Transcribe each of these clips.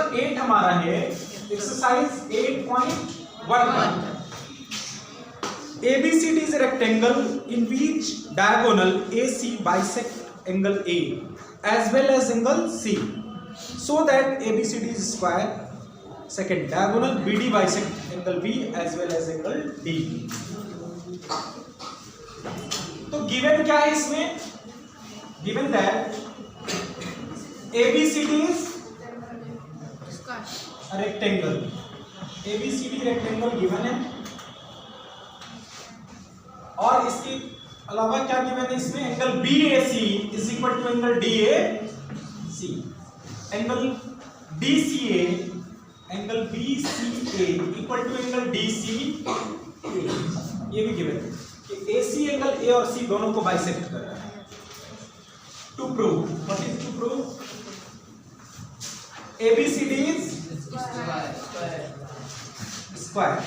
Number 8 हमारा है exercise 8.1। ABCD is a rectangle in which diagonal AC bisect angle A as well as angle C, so that ABCD is square. Second, diagonal BD bisect angle B as well as angle D. तो given क्या है इसमें? Given that ABCD is a rectangle. ABCD rectangle given है और इसके अलावा क्या given है इसमें? Angle BAC is equal to angle DAC, angle DCA, angle BCA equal to angle DCA। ये भी गिवन है कि AC एंगल A और C दोनों को बाइसेक्ट कर रहा है। To prove, what is to prove? ABCD is square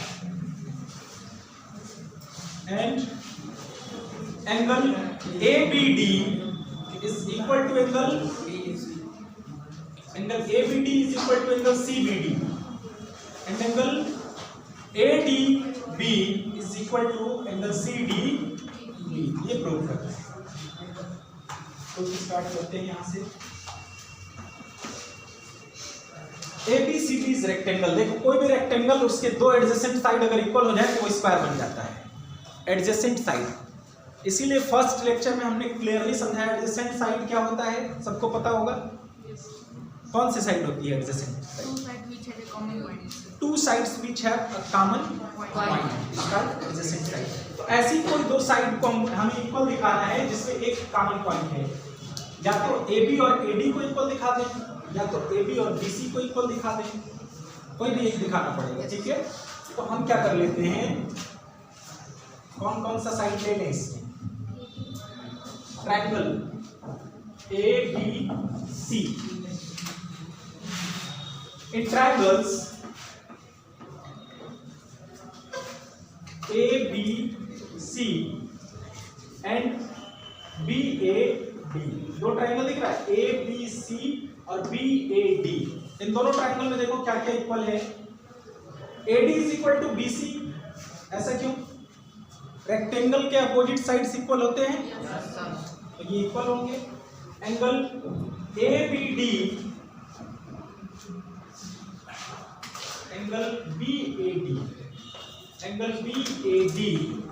and angle ABD is equal to angle ABD is equal to angle CBD and angle ADB is equal to angle CDB। ये prove करना है। तो start करते हैं यहां से। ABCD is rectangle। देखो कोई भी रेक्टेंगल उसके दो एडजेसेंट साइड अगर इक्वल हो जाए तो वो स्क्वायर बन जाता है, एडजेसेंट साइड। इसीलिए फर्स्ट लेक्चर में हमने क्लियरली समझाया एडजेसेंट साइड क्या होता है, सबको पता होगा। कौन सी साइड होती है adjacent side? Two sides which have a common point, adjacent side. तो ऐसी कोई दो साइड को हमें इक्वल दिखाना है जिसमें एक कॉमन पॉइंट है। या तो AB और AD को इक्वल दिखा दें, या तो AB और BC को इक्वल दिखा दें, कोई भी एक दिखाना पड़ेगा, ठीक है। तो हम क्या कर लेते हैं, कौन कौन सा साइड ले लें इसमें? Triangle ABC। In triangles ABC and BAD, दो ट्रायंगल दिख रहा है ABC और BAD। इन दोनों ट्रायंगल में देखो क्या क्या इक्वल है। AD is equal to BC, ऐसा क्यों? रेक्टेंगल के अपोजिट साइड्स इक्वल होते हैं, तो ये इक्वल होंगे। Angle ABD, angle BAD, angle BAD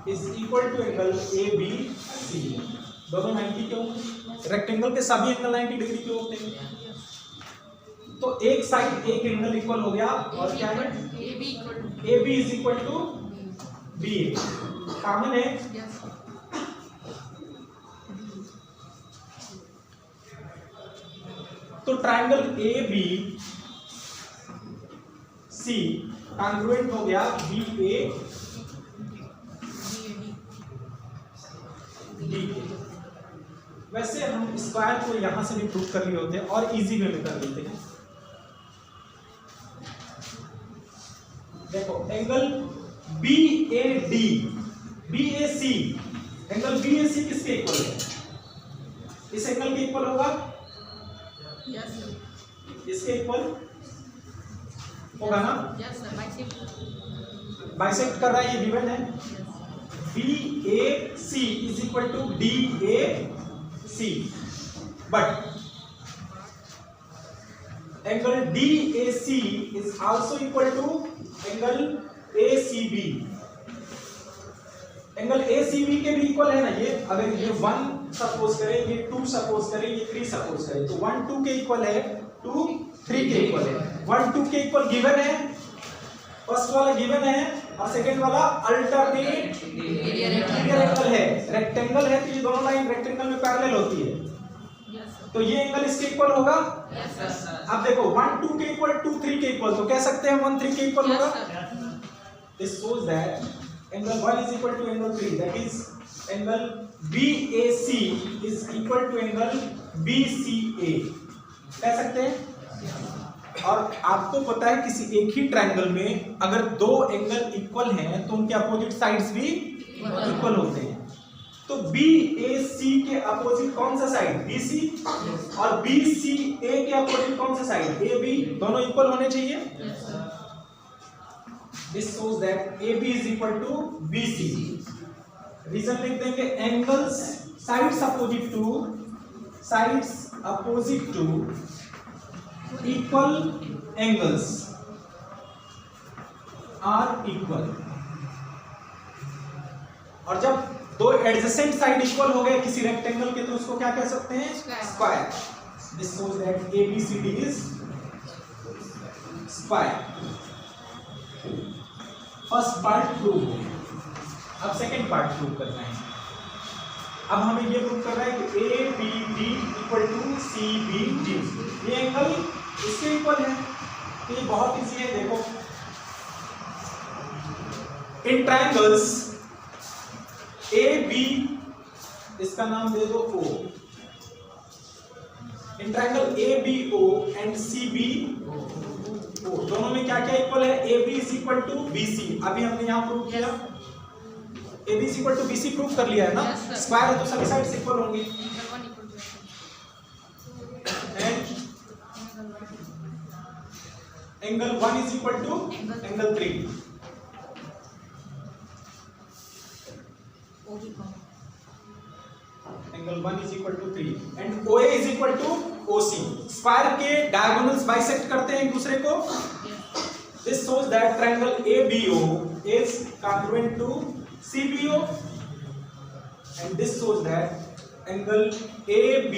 is equal to angle ABC। दोनों 90 के होंगे। रेक्टेंगल के सभी एंगल 90 डिग्री के होते हैं। तो एक साइड एक एंगल इक्वल हो गया और क्या है? AB is equal to BA, common है। तो ट्रायंगल ABC कॉन्ग्रुएंट हो गया BAD। वैसे हम स्क्वायर को यहां से भी प्रूव कर लिए होते हैं और इजी वे में कर लेते हैं। देखो angle BAD, BAC, angle BAC किसके इक्वल है? इस एंगल के इक्वल होगा? Yes sir. इसके इक्वल होगा ना? Yes sir. बाइसेक्ट कर रहा है, ये गिवन है। BAC is equal to DAC, but angle DAC is also equal to angle ACB। Angle ACB के भी इक्वल है ना ये। अगर ये 1 सपोज करें, ये 2 सपोज करें, ये 3 सपोज करें, तो 1 2 के इक्वल है, 2 3 के इक्वल है। 1 2 के इक्वल गिवन है, फर्स्ट वाला गिवन है और सेकंड वाला अल्टरनेट इंटीरियर एंगल है। रेक्टेंगल है तो ये दोनों लाइन रेक्टेंगल में पैरेलल होती है, तो ये एंगल इसके इक्वल होगा। अब देखो 1 2 के इक्वल, 2 3 के इक्वल, तो कह सकते हैं 1 3 के इक्वल होगा। This shows that angle 1 is equal to angle 3, that is angle BAC is equal to angle BCA, कह सकते हैं। और आपको पता है किसी एक ही ट्रायंगल में अगर दो एंगल इक्वल हैं तो उनके अपोजिट साइड्स भी इक्वल होते हैं। तो बी ए सी के अपोजिट कौन सा साइड, बी सी, और बी सी ए के अपोजिट कौन सा साइड, ए बी, दोनों इक्वल होने चाहिए। This shows that A B is equal to B C. Reason लिख देंगे, angles sides opposite to equal angles are equal. और जब दो एडजेसेंट साइड इक्वल हो गए किसी रेक्टेंगल के तो उसको क्या कह सकते हैं, square. This shows that ABCD is square. First part prove हो गया, अब सेकंड पार्ट प्रूव करना है। अब हमें ये प्रूव करना है कि ABD इक्वल टू CBD, ये एंगल इसके इक्वल है। तो ये बहुत इजी है, देखो इन ट्रायंगल्स AB, इसका नाम दे दो O, in triangle ABO and CBO, दोनों में क्या क्या इक्वल है, AB is equal to BC। अभी हमने यहां प्रूव किया, AB is equal to BC prove कर लिया है ना, स्क्वायर है तो सभी साइड्स इक्वल होंगी। Angle 1 is equal to angle 3, angle 1 is equal to 3 and OA is equal to OC। Square के डायगोनल्स बाइसेक्ट करते हैं एक दूसरे को। This shows that triangle ABO is congruent to CBO and this shows that angle ABD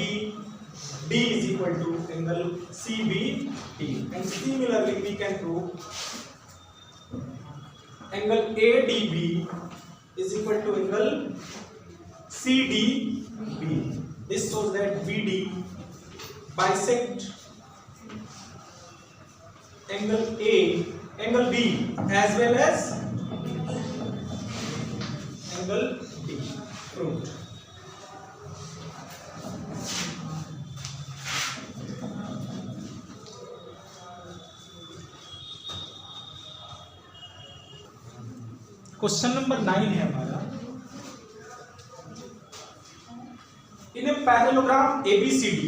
is equal to angle CBD, and similarly we can prove angle ADB is equal to angle CDB. This shows that BD bisect angle A, angle B as well as angle D. Proved. Question number 9 है हमारा। In a parallelogram ABCD,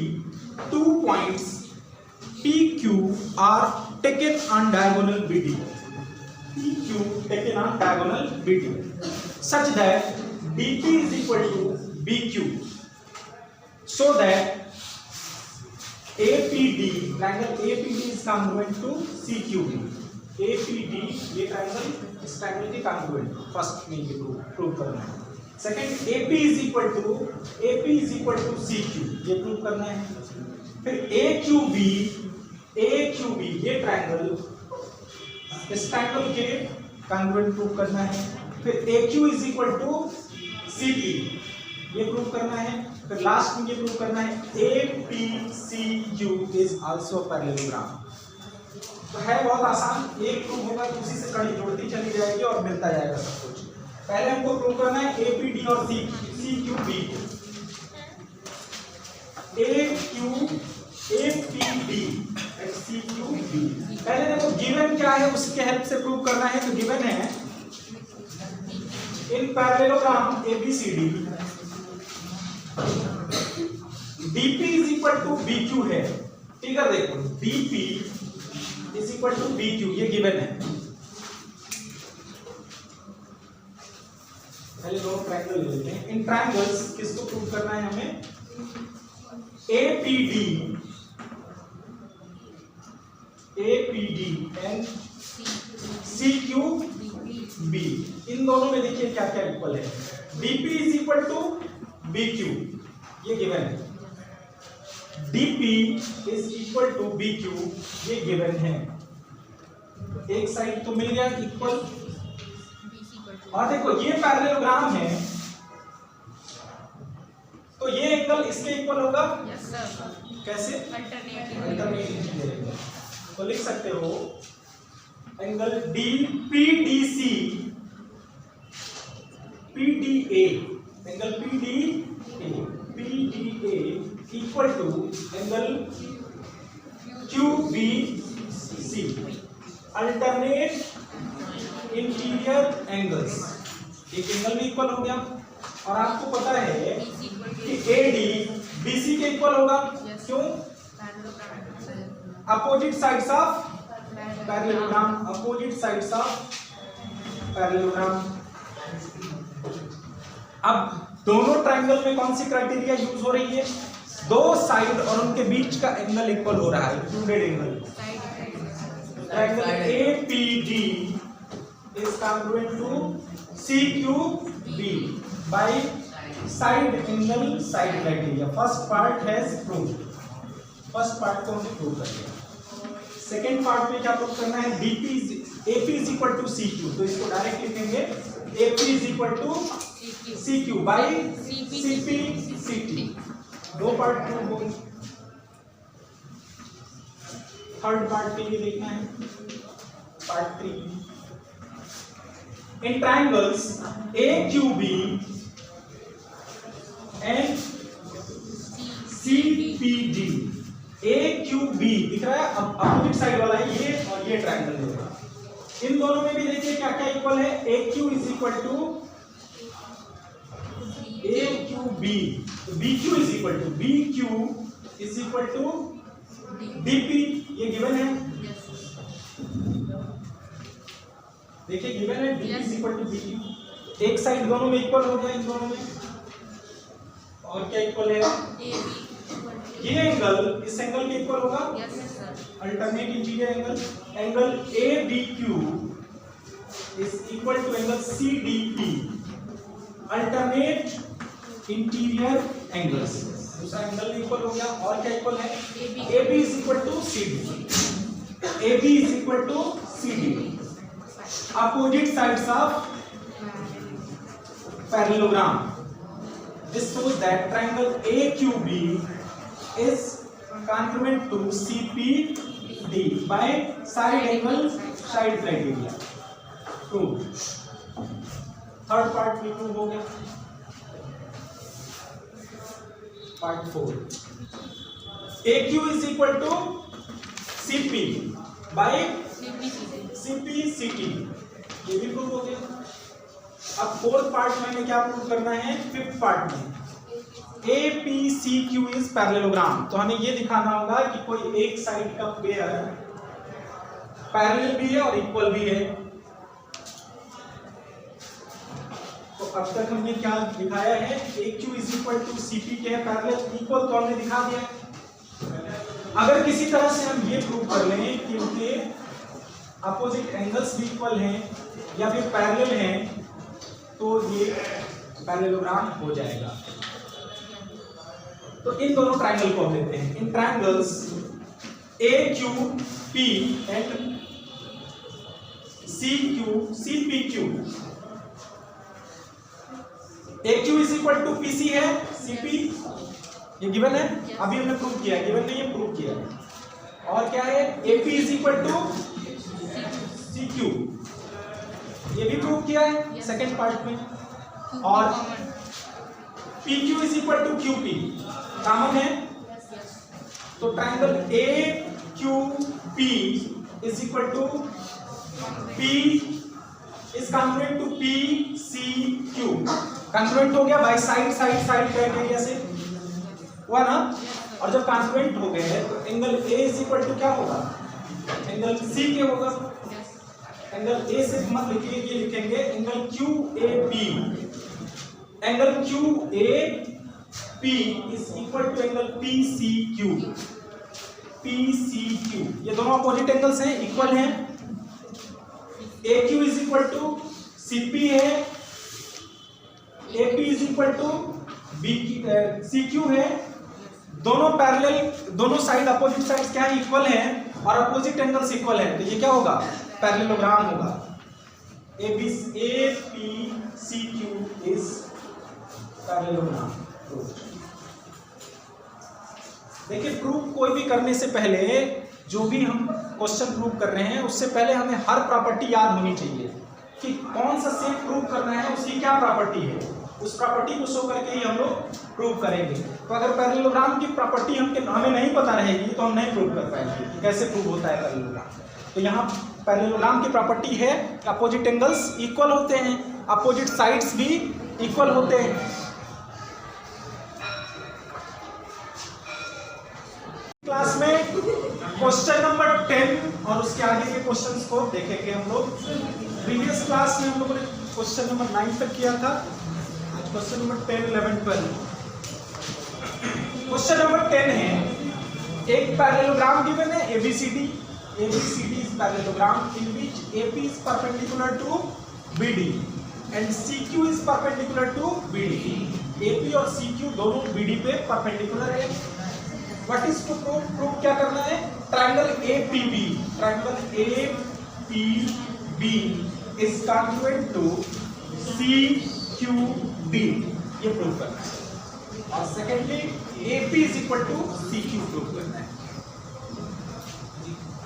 2 points PQ are taken on diagonal BD. PQ taken on diagonal BD, such that DP is equal to BQ, so that APD, triangle APD is congruent to CQB. APD ये triangle इस triangle के congruent, first में ये prove करना है। Second AP is equal to CQ, ये prove करना है। फिर AQB ये ट्रायंगल इस ट्रायंगल के congruent प्रूव करना है। फिर AQ is equal to CP, ये प्रूव करना है। फिर लास्ट में ये प्रूव करना है APCQ इज आल्सो पैरेललोग्राम। तो है बहुत आसान, एक प्रूव होगा तो उसी से कड़ी जोड़ती चली जाएगी और मिलता जाएगा सब कुछ। पहले हमको प्रूव करना है APD और CQB को। APD and CQB, पहले देखो गिवन क्या है उसके हेल्प से प्रूव करना है। तो गिवन है in parallelogram ABCD DP is equal to BQ है। ठीक है, देखो DP is equal to BQ, ये गिवन है। पहले दोनों ट्रायंगल ले लेते हैं। इन ट्रायंगल्स किसको प्रूव करना है हमें, APD एंड CQB, इन दोनों में देखिए क्या क्या इक्वल है। DP is equal to BQ, ये गिवन है। DP is equal to BQ, ये गिवन है। एक साइड तो मिल गया इक्वल। और देखो ये पैरेललोग्राम है तो ये एंगल इसके इक्वल होगा। yes, कैसे, अल्टरनेटिव। तो लिख सकते हो angle DPDC PDA, angle PDA equal to angle QBC, alternate interior angles. एक एंगल भी इक्वल हो गया। और आपको पता है कि AD BC के इक्वल होगा। क्यों? Opposite sides of parallelogram, opposite sides of parallelogram. अब दोनों ट्रायंगल में कौन सी क्राइटेरिया यूज हो रही है? दो साइड और उनके बीच का एंगल इक्वल हो रहा है, included angle. Triangle APD is congruent to CQB by side angle side criteria. First part has proved. First part को हमने प्रूव कर लिया। सेकेंड पार्ट में क्या प्रूव करना है? AP is equal to CQ, तो इसको डायरेक्ट लिखेंगे AP is equal to CQ by CP CT। दो पार्ट प्रूव हो गए। थर्ड पार्ट के लिए देखना है part 3। In triangles AQB and CPD, AQB दिख रहा है, अब अपोजिट साइड वाला है ये, और ये ट्रायंगल दिख रहा है। इन दोनों में भी देखिए क्या क्या इक्वल है। AQ is equal to AQB, BQ is equal to DP, ये गिवन है। देखिए गिवन है DP is equal to BQ। एक साइड दोनों में इक्वल हो गया, इन दोनों में। और क्या इक्वल है? ये एंगल इस एंगल के इक्वल होगा। Alternate interior angle, angle ABQ is equal to angle CDP, alternate interior angles. दूसरा एंगल इक्वल हो गया। और क्या इक्वल है? AB is equal to CD, AB is equal to CD, opposite sides of parallelogram. This shows that triangle AQB is congruent to CPD by side angle side criteria. Proved. Third part भी prove हो गया। Part 4, AQ is equal to CP by CPCT, ये भी prove हो गया। अब fourth part में क्या प्रूव करना है? फिफ्थ पार्ट में APCQ इज पैरेललोग्राम। तो हमें ये दिखाना होगा कि कोई एक साइड का पेयर पैरेलल भी है और इक्वल भी है। तो अब तक हमने क्या दिखाया है? AQ is equal to CP के है पैरेलल, इक्वल तो हमने दिखा दिया। अगर किसी तरह से हम ये प्रूव कर लें कि उनके अपोजिट एंगल्स भी इक्वल हैं या फिर पैरेलल हैं, तो ये पैरेललोग्राम हो जाएगा। तो इन दोनों ट्रायंगल को हम लेते हैं। In triangles AQP and CPQ, AQ is equal to PC है, CP ये गिवन है, अभी हमने प्रूव किया है, गिवन नहीं है, प्रूव किया है। और क्या है? AP is equal to CQ, ये भी प्रूव किया है सेकेंड पार्ट में। और PQ is equal to QP common है, तो triangle AQP is equal to P is congruent to PCQ। Congruent हो गया बाय साइड क्राइटेरिया से हुआ ना। और जब कॉन्ग्रुएंट हो गए तो angle A is equal to क्या होगा? एंगल C के होगा। एंगल A से मत लिखिए, ये लिखेंगे angle QAP, angle QAP is equal to angle PCQ। ये दोनों अपोजिट एंगल्स हैं, इक्वल हैं। AQ is equal to CP है, AP is equal to CQ है। दोनों पैरेलल, दोनों साइड अपोजिट साइड्स क्या है? इक्वल हैं और अपोजिट एंगल्स इक्वल हैं, तो ये क्या होगा? पैरेललोग्राम होगा। APCQ is parallelogram. देखिए प्रूफ कोई भी करने से पहले, जो भी हम क्वेश्चन प्रूव कर रहे हैं उससे पहले हमें हर प्रॉपर्टी याद होनी चाहिए कि कौन सा सेट प्रूव करना है, उसकी क्या प्रॉपर्टी है। उस प्रॉपर्टी को शो करके ही हम लोग प्रूव करेंगे। तो अगर पैरेललोग्राम की प्रॉपर्टी हमें नहीं पता रहेगी तो हम नहीं प्रूव कर पाएंगे कि कैसे प्रूव होता है पैरेललोग्राम। तो यहाँ पैरेललोग्राम की प्रॉपर्टी है अपोजिट एंगल्स इक्वल होते हैं, अपोजिट साइड्स भी इक्वल होते हैं। क्लास में क्वेश्चन नंबर 10 और उसके आगे के क्वेश्चंस को देखेंगे हम लोग। प्रीवियस क्लास में हम लोगों ने क्वेश्चन नंबर 9 तक किया था, आज क्वेश्चन नंबर 10, 11, 12। क्वेश्चन नंबर 10 है, एक पैरेललोग्राम गिवन है ABCD is parallelogram in which AP is perpendicular to BD and CQ is perpendicular to BD। AP और CQ दोनों BD पे परपेंडिकुलर है। व्हाट इज टू प्रूव क्या करना है? Triangle APB is congruent to CQD, ये prove करना है। और secondly AP is equal to CQ prove करना है।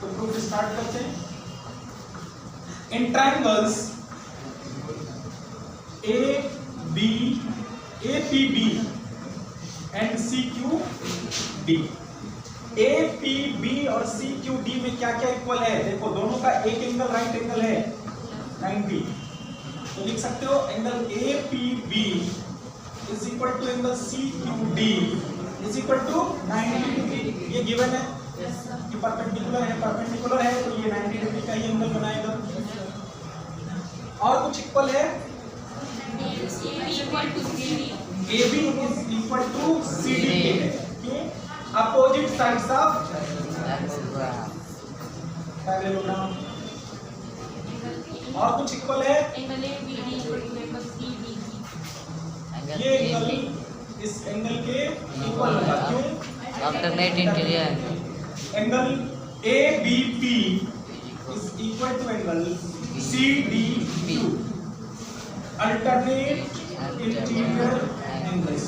तो प्रूफ स्टार्ट करते हैं। In triangles APB and CQD, APB और CQD में क्या क्या इक्वल है? देखो दोनों का एक एंगल राइट एंगल है 90, तो लिख सकते हो angle APB is equal to angle CQD is equal to 90 degree. ये गिवन है कि परपेंडिकुलर है तो ये 90 डिग्री का ही एंगल बनाएगा। और कुछ इक्वल है, AB is equal to CD के अपोजिट साइड्स ऑफ पैरेललोग्राम। और कुछ इक्वल है, ये एंगल इस एंगल के इक्वल होगा। क्यों? Alternate interior angle ABP is equal to angle CDQ, alternate interior angles.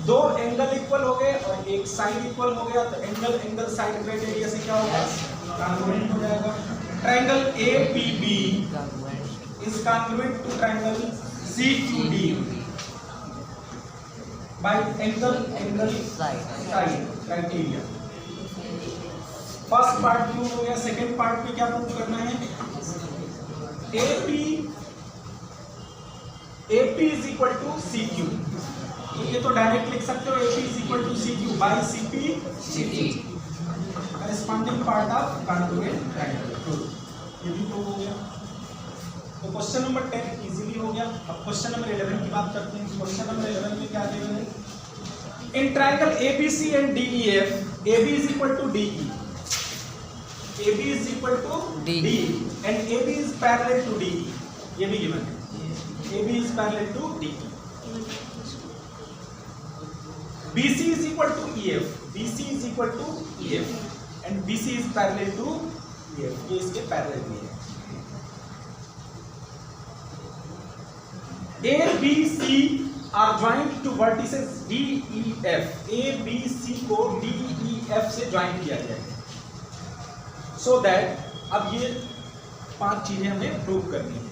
दो एंगल इक्वल हो गए और एक साइड इक्वल हो गया तो एंगल साइड क्राइटेरिया से क्या होगा? कॉन्ग्रुएंट हो जाएगा। Triangle APB is congruent to triangle CQD by angle side criteria। First part prove हो गया। सेकंड पार्ट पे क्या प्रूव करना है? AP is equal to CQ, ये तो डायरेक्ट लिख सकते हो AP is equal to CQ by CP corresponding part of congruent triangle. ये भी प्रूव हो गया। तो क्वेश्चन नंबर 10 इजीली हो गया। अब क्वेश्चन नंबर 11 की बात करते हैं। क्वेश्चन नंबर 11 में क्या गिवन है? In triangle ABC and DEF, AB is equal to DE, AB is equal to DE and AB is parallel to DE, ये भी गिवन है। AB is parallel to DE। BC is equal to EF, BC is equal to EF and BC is parallel to EF, ये इसके parallel में है। ABC are joined to vertices DEF, ABC को DEF से join किया गया है। So that अब ये 5 चीजें हमें प्रूव करनी है,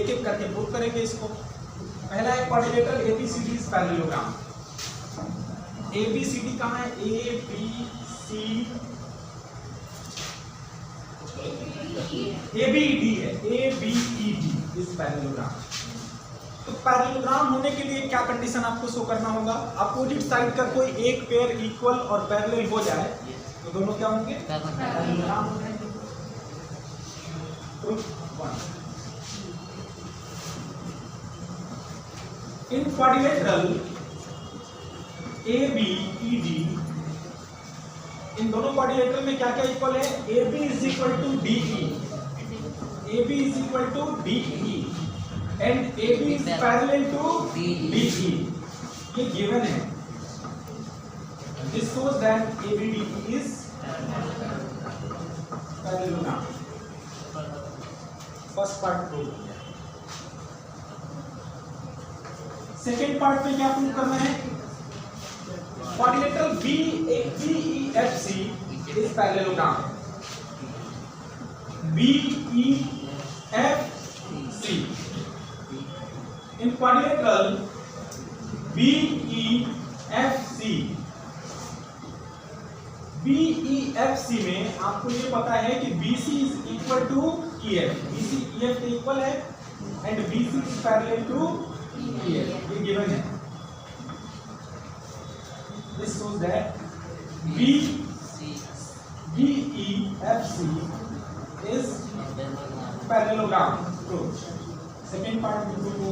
एक एक करके प्रूव करेंगे इसको। पहला है क्वाड्रिलेटरल ABCD पैरेललोग्राम। ABCD कहाँ है? ABED है, ABED इस पैरेललोग्राम। तो पैरेललोग्राम होने के लिए क्या कंडीशन आपको शो करना होगा? अपोजिट साइड का कोई एक पेयर इक्वल और पैरेलल हो जाए तो दोनों क्या होंगे? पैरेललोग्राम हो जाएंगे। प्रूफ 1, इन क्वाड्रिलेटरल ABED, इन दोनों क्वाड्रिलेटरल में क्या क्या इक्वल है? AB is equal to DE, AB is equal to DE and AB is parallel to DE, ये गिवन है। This shows that ABD is parallelogram। First part prove हो गया। सेकेंड पार्ट में क्या प्रूव करना है? Quadrilateral BEFC is parallelogram। BEFC in quadrilateral BEFC में आपको ये पता है कि BC is equal to EF, BC EF के इक्वल है and BC is parallel to ये गिवन है। This shows that BEFC is parallelogram. Good. Second part we will go.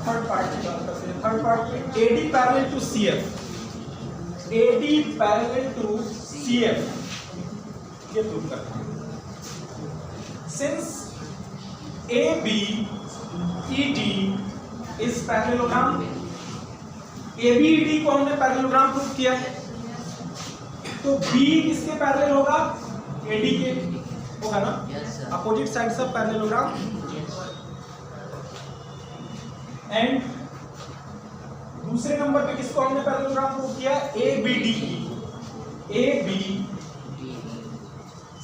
Third part की बात करते हैं। Third part में AD parallel to CF. AD parallel to CF ये prove करना है। Since ABED is parallelogram, ABED को हमने पैरेललोग्राम प्रूव किया है, तो B किसके पैरेलल होगा? AD के होगा ना? Opposite sides of parallelogram. And दूसरे नंबर पे किसको हमने पैरेललोग्राम प्रूव किया? ABD।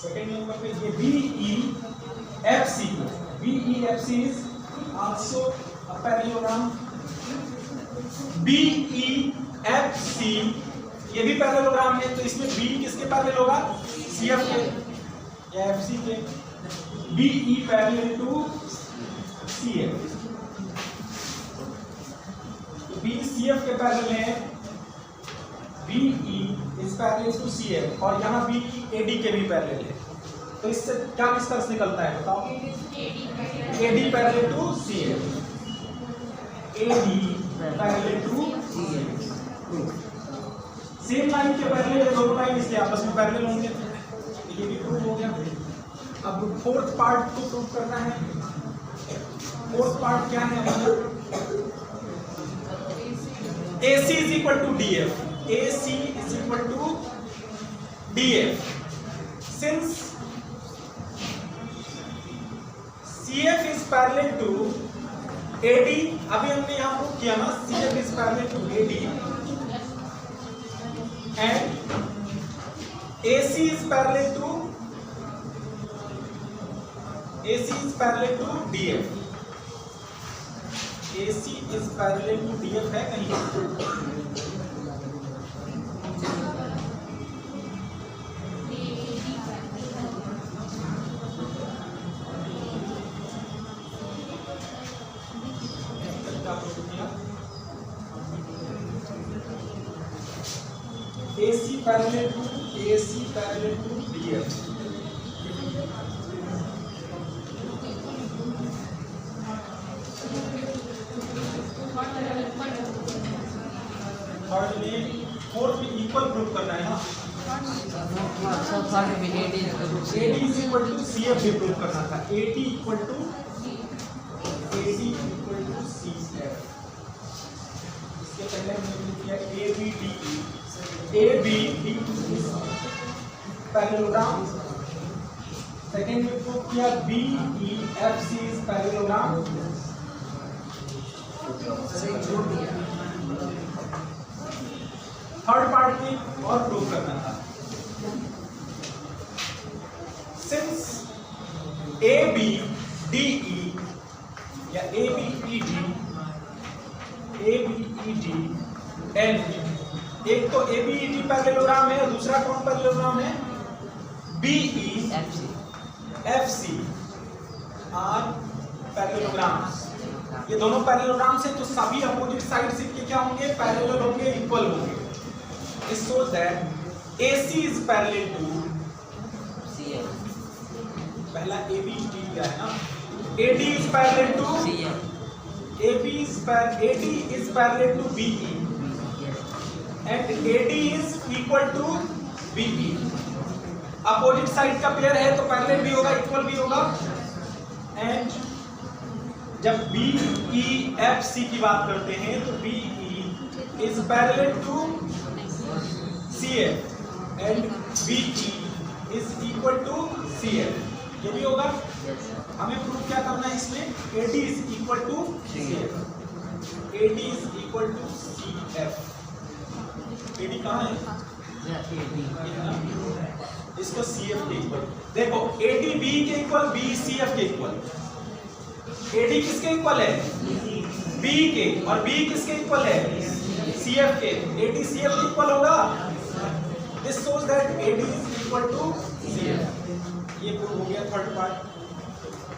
सेकेंड नंबर पे ये BEFC is also a parallelogram। BEFC ये भी पैरेललोग्राम है, तो इसमें B किसके पैरेलल होगा? CF के या FC के। BE पैरेलल टू CF, तो B CF के पैरेलल है, BE is parallel to CF, और यहाँ BE AD के भी पैरेलल है। तो इससे क्या निष्कर्ष निकलता है बताओ? AD parallel to CF, AD parallel to CF। Same line के पैरेलल है दोनों लाइन, इसलिए आपस में पैरेलल होंगे। ये भी प्रूव हो गया। अब फोर्थ पार्ट को प्रूव करना है। फोर्थ पार्ट क्या है? AC is equal to DF। AC is equal to DF। Since CF is parallel to AD, अभी हमने यहाँ प्रूव किया ना, CF is parallel to AD and AC is parallel to DF। AC is parallel to DF है कहीं? AC parallel to DF। Third में fourth में equal prove करना है ना। AD is equal to CF भी प्रूव करना था। AD equal to CF। इसके पहले हमने प्रूव किया ABD पैरेललोग्राम। सेकेंड में प्रूव किया BEFC is parallelogram. Third part में और प्रूव करना था। सिंस ABDE या ABED एंड एक तो ABED पैरेललोग्राम है और दूसरा कौन पैरेललोग्राम है? BEFC are parallelograms. ये दोनों पैरेललोग्राम्स हैं, तो सभी अपोजिट साइड्स इनके क्या होंगे? पैरेलल होंगे, इक्वल होंगे। This shows that AC is parallel to CF। पहला ABD क्या है ना? AD is parallel to CF। AD is parallel to BE and AD is equal to BE। Opposite side का पेयर है तो पैरेलल भी होगा, इक्वल भी होगा। एंड जब BEFC की बात करते हैं तो BE is parallel to CF and BE is equal to CF। ये भी होगा। हमें प्रूव क्या करना है इसमें? AD is equal to CF। AD is equal to CF। AD कहाँ है? इसको CF के इक्वल। देखो AD BE के इक्वल, BE CF के इक्वल। AD किसके इक्वल है? BE के, और BE किसके इक्वल है? CF के। AD CF के इक्वल होगा। This shows that AD is equal to CF। ये प्रूव हो गया थर्ड पार्ट।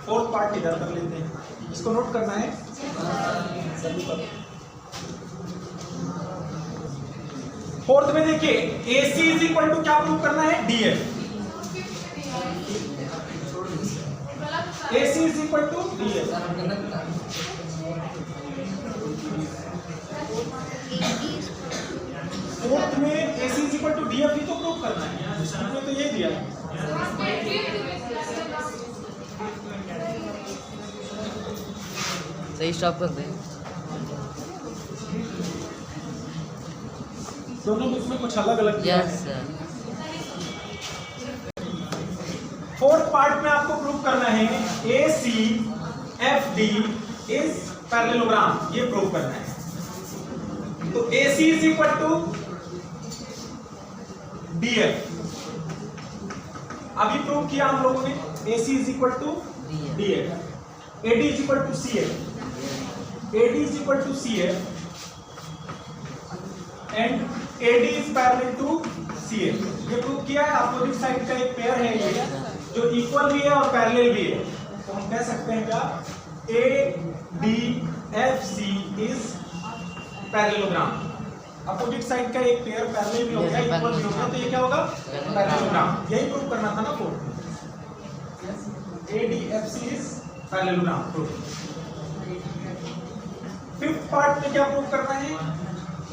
फोर्थ पार्ट इधर कर लेते हैं, इसको नोट करना है। फोर्थ में देखिए AC इज इक्वल टू क्या प्रूव करना है, DF। AC is equal to DF। Fourth में AC is equal to DF ही तो प्रूव करना है, इसमें तो ये दिया है। सही स्टॉप कर दे। दोनों में कुछ अलग अलग दिया यस है। सर। फोर्थ पार्ट में आपको प्रूव करना है AC FD इज पैरेललोग्राम, ये प्रूव करना है। तो AC is equal to DF, अभी प्रूव किया हम लोगों ने। AC is equal to DF, AD is equal to CF, AD is equal to CF and AD is parallel to CF। ये प्रूव किया है। अपोजिट साइड का एक पेयर है ये, जो इक्वल भी है और पैरेलल भी है, तो हम कह सकते हैं क्या, ADFC is parallelogram. Opposite side का एक पेयर पैरेलल भी हो गया, इक्वल भी हो गया, तो ये क्या होगा, पैरेललोग्राम। यही प्रूव करना था ना फोर्थ में, ADFC is parallelogram prove. Fifth part में क्या प्रूव करना है,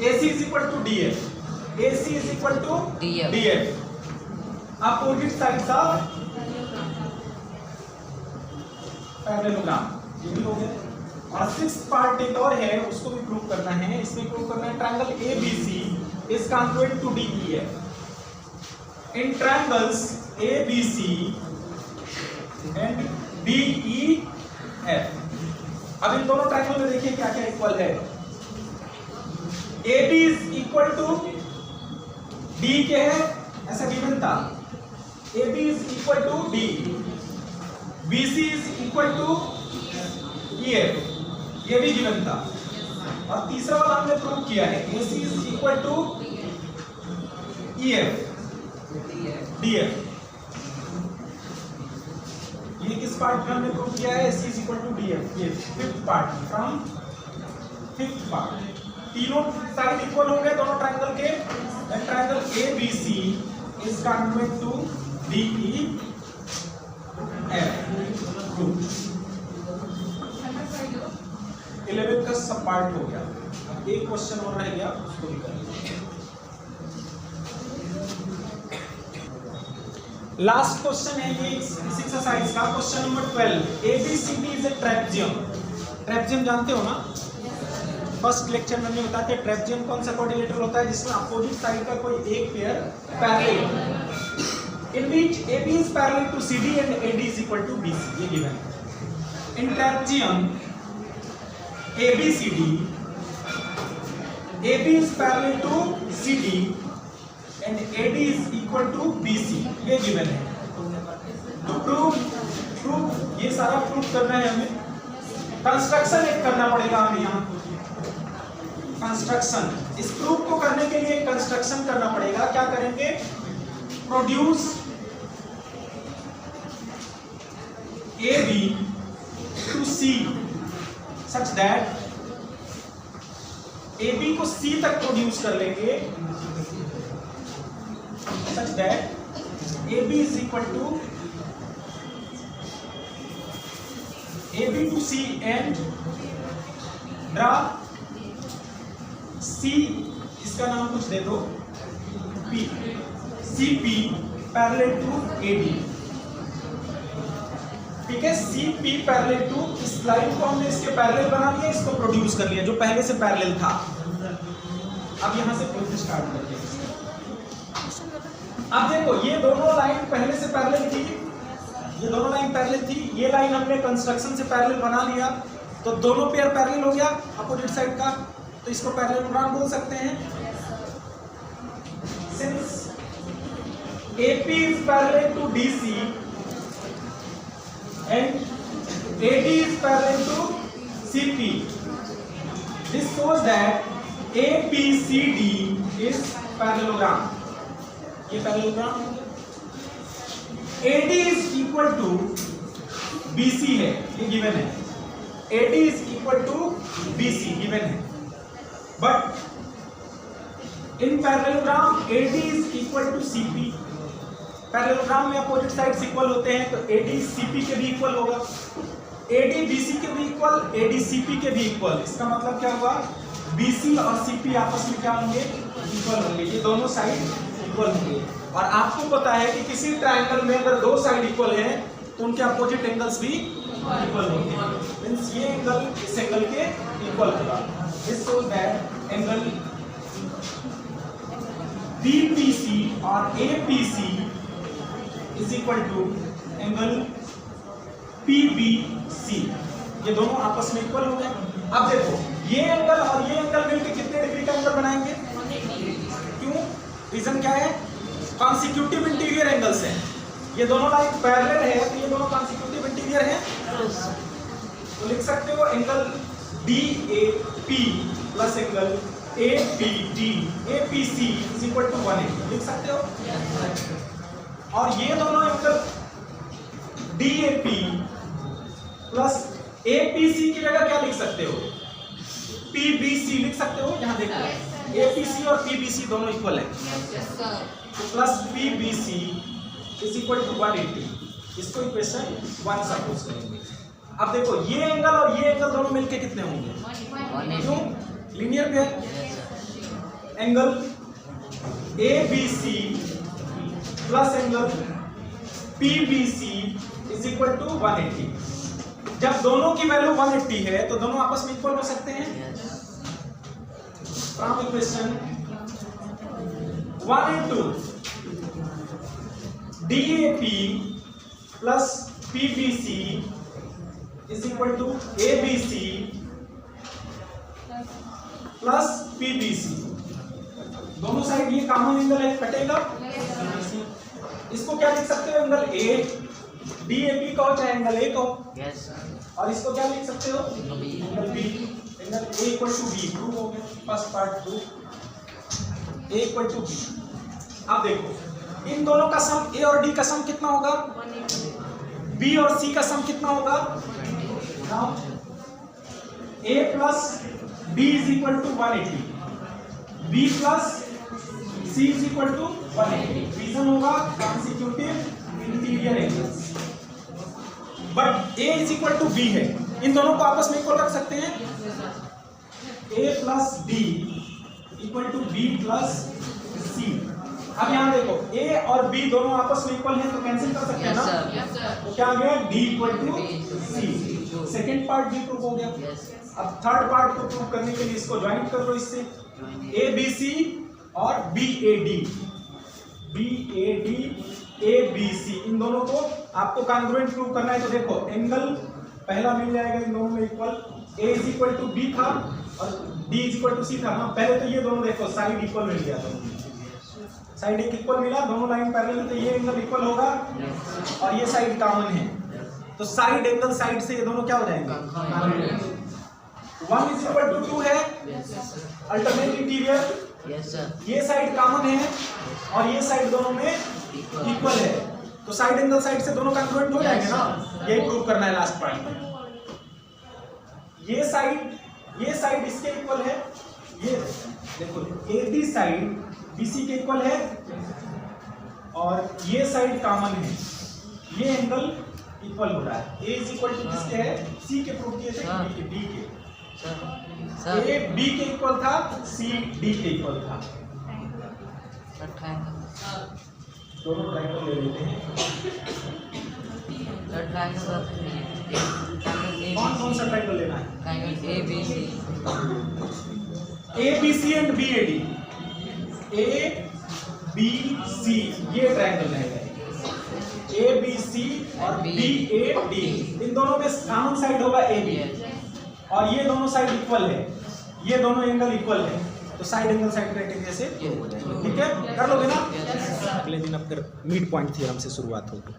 AC is equal to DF, AC is equal to DF, opposite sides of parallelogram, ये भी हो गया। और सिक्स्थ पार्ट एक और है, उसको भी प्रूव करना है। इसमें प्रूव करना है triangle ABC is congruent to DEF। In triangles ABC and DEF, अब इन दोनों ट्रायंगल में देखिए क्या क्या इक्वल है। AB is equal to D के है, ऐसा गिवन था। AB is equal to D, BC is equal to EF, ये भी गिवन था। और तीसरा वाला हमने प्रूव किया है, AC is equal to EF DF। ये किस पार्ट में हमने प्रूव किया है, AC is equal to DF, ये fifth part, from fifth part. तीनों साइड इक्वल हो गए दोनों ट्रायंगल के, and triangle ABC is congruent to DEF। Prove. 11 का सब पार्ट हो गया। एक क्वेश्चन और रह गया, उसको भी करेंगे। लास्ट क्वेश्चन है ये इस एक्सरसाइज का, question number 12। ABCD is a trapezium. Trapezium जानते हो ना, फर्स्ट लेक्चर में हमने बताया था ट्रेपेजियम कौन सा क्वाड्रिलेटरल होता है जिसमें अपोजिट साइड का कोई एक पेयर पैरेलल होता है। In which AB is parallel to CD and AD is equal to BC, ये गिवन है। In trapezium ABCD, AB is parallel to CD and AD is equal to BC, ये given है। तो proof ये सारा proof करना है हमें। कंस्ट्रक्शन एक करना पड़ेगा हमें यहाँ, कंस्ट्रक्शन। इस प्रूफ को करने के लिए कंस्ट्रक्शन करना पड़ेगा। क्या करेंगे, produce AB to C such that AB को C तक प्रोड्यूस कर लेंगे, such that AB is equal to AB to C and draw C, इसका नाम कुछ दे दो P, CP parallel to AD, ठीक है। CP पैरेलल टू, इस लाइन को हमने इसके पैरेलल बना लिया, इसको प्रोड्यूस कर लिया जो पहले से पैरेलल था। अब यहां से प्रूफ स्टार्ट करते हैं। अब देखो ये दोनों लाइन पहले से पैरेलल थी, ये दोनों लाइन पैरेलल थी, ये लाइन हमने कंस्ट्रक्शन से पैरेलल बना लिया, तो दोनों पेयर पैरेलल हो गया अपोजिट साइड का, तो इसको पैरेललोग्राम बोल सकते हैं। Since AP is parallel to DC and AD is parallel to CP, this shows that ABCD is parallelogram। ये parallelogram, AD is equal to BC है, ये गिवन है। AD is equal to BC given है, but in parallelogram AD is equal to CP। Parallelogram में opposite sides equal होते हैं, तो AD CP के भी इक्वल होगा, AD BC के भी इक्वल, AD CP के भी इक्वल। इसका मतलब क्या हुआ, BC और CP आपस में क्या होंगे, इक्वल होंगे, ये दोनों साइड इक्वल होंगे। और आपको पता है कि किसी ट्रायंगल में अगर दो साइड इक्वल है तो उनके अपोजिट एंगल्स भी इक्वल होंगे, मींस ये एंगल इस एंगल के इक्वल होगा। This shows that angle BPC और APC is equal to angle PBC, ये दोनों आपस में इक्वल हो गए। अब देखो ये एंगल और ये एंगल मिलकर कितने डिग्री का एंगल बनाएंगे, क्यों, रीजन क्या है, कॉन्सिक्यूटिव इंटीरियर एंगल्स हैं, ये दोनों लाइन पैरेलल है तो ये दोनों कॉन्सिक्यूटिव इंटीरियर हैं, तो लिख सकते हो angle DAP plus angle ABD APC is equal to 180, लिख सकते हो। और ये दोनों एंगल DAP प्लस APC की जगह क्या लिख सकते हो, PBC लिख सकते हो। यहाँ देखो APC और PBC दोनों इक्वल है, तो plus PBC is equal to 180, इसको इक्वेशन 1 सपोज करेंगे। अब देखो ये एंगल और ये एंगल दोनों मिलके कितने होंगे, क्यों, लीनियर पे है। Angle ABC plus angle PBC is equal to 180। जब दोनों की वैल्यू 180 है तो दोनों आपस में इक्वल हो सकते हैं। From equation 1 into DAP plus PBC is equal to ABC plus PBC, दोनों साइड ये कॉमन एंगल है, कटेगा। इसको क्या लिख सकते हो, एंगल A, DAP कहो चाहे एंगल A कहो, और इसको क्या लिख सकते हो, angle B, angle A equal to B, prove हो गया, first part prove, A equal to B। अब देखो इन दोनों का सम A और D का सम कितना होगा, B और C का सम कितना होगा, now A plus B is equal to 180, B plus C is equal to 180, reason होगा consecutive interior angles, but A is equal to B है, इन दोनों को आपस में इक्वल रख सकते हैं, A plus B equal to B plus C। अब यहाँ देखो A और B दोनों आपस में इक्वल हैं तो कैंसिल कर सकते हैं ना, तो क्या आ गया, D equal to C, second part भी प्रूव हो गया। अब थर्ड पार्ट को प्रूव करने के लिए इसको ज्वाइन कर लो इससे, ABC और BAD ABC, इन दोनों को आपको कॉन्ग्रुएंट प्रूव करना है। तो देखो एंगल पहला मिल जाएगा इन दोनों में equal, A is equal to B था और D is equal to C था ना, पहले तो ये दोनों देखो साइड इक्वल मिल गया था, साइड एक इक्वल मिला, दोनों लाइन पैरेलल, तो ये एंगल इक्वल होगा और ये साइड कॉमन है, तो साइड एंगल साइड से ये दोनों क्या हो जाएंगे, 1 इज इक्वल टू 2 है, अल्टरनेट इंटीरियर, ये साइड कॉमन है और ये साइड दोनों में इक्वल है, तो साइड एंगल साइड से दोनों कॉन्ग्रुएंट हो जाएंगे ना, यही प्रूव करना है लास्ट पार्ट में। ये साइड इसके इक्वल है, ये देखो AD साइड BC के इक्वल है और ये साइड कॉमन है, ये एंगल इक्वल हो रहा है। A इज इक्वल टू किसके है, C के प्रूव किए थे, D के, A B के इक्वल था, C D के इक्वल था, दोनों ट्रायंगल ले लेते हैं। कौन सा ट्रायंगल लेना है, ABC एंड BAD, ABC ये ट्रायंगल रहेगा, ABC और BAD, इन दोनों में कॉमन साइड होगा AB और ये दोनों साइड इक्वल है, ये दोनों एंगल इक्वल है, तो साइड एंगल साइड क्राइटेरिया से ठीक है, कर लोगे ना। अगले दिन अब फिर मिड पॉइंट थ्योरम से शुरुआत होगी।